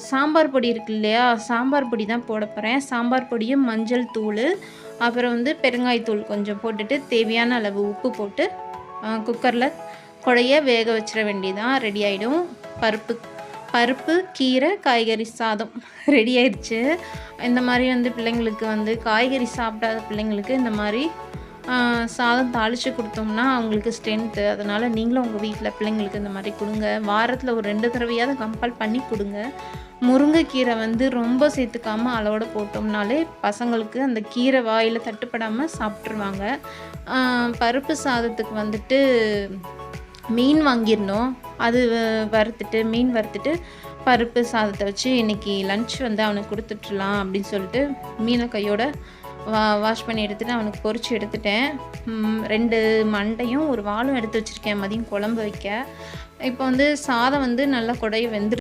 சாம்பார் பொடி இருக்கு இல்லையா, சாம்பார் பொடி தான் போட போகிறேன். சாம்பார் பொடியும் மஞ்சள் தூள், அப்புறம் வந்து பெருங்காயத்தூள் கொஞ்சம் போட்டுட்டு தேவையான அளவு உப்பு போட்டு குக்கரில் குழைய வேக வச்சிட வேண்டியதான். ரெடி ஆகிடும். பருப்பு கீரை காய்கறி சாதம் ரெடி ஆயிடுச்சு. இந்த மாதிரி வந்து பிள்ளைங்களுக்கு வந்து காய்கறி சாப்பிடாத பிள்ளைங்களுக்கு இந்த மாதிரி சாதம் தாளித்து கொடுத்தோம்னா அவங்களுக்கு ஸ்ட்ரென்த்து. அதனால் நீங்களும் உங்கள் வீட்டில் பிள்ளைங்களுக்கு இந்த மாதிரி கொடுங்க. வாரத்தில் ஒரு 2 தடவையாவது கம்பல் பண்ணி கொடுங்க. முருங்கைக்கீரை வந்து ரொம்ப சேர்த்துக்காமல் அளவோடு போட்டோம்னாலே பசங்களுக்கு அந்த கீரை வாயில் தட்டுப்படாமல் சாப்பிட்ருவாங்க. பருப்பு சாதத்துக்கு வந்துட்டு மீன் வாங்கியிருந்தோம். அது மீன் வறுத்துட்டு பருப்பு சாதத்தை வச்சு இன்றைக்கி லன்ச் வந்து அவனுக்கு கொடுத்துட்றலாம் அப்படின்னு சொல்லிட்டு மீனை கையோட வாஷ் பண்ணி எடுத்துகிட்டு அவனுக்கு பொரித்து எடுத்துட்டேன். 2 மண்டையும் ஒரு வாலும் எடுத்து வச்சுருக்கேன் மதியம் குழம்பு வைக்க. இப்போ வந்து சாதம் வந்து நல்லா குழைய வெந்துரு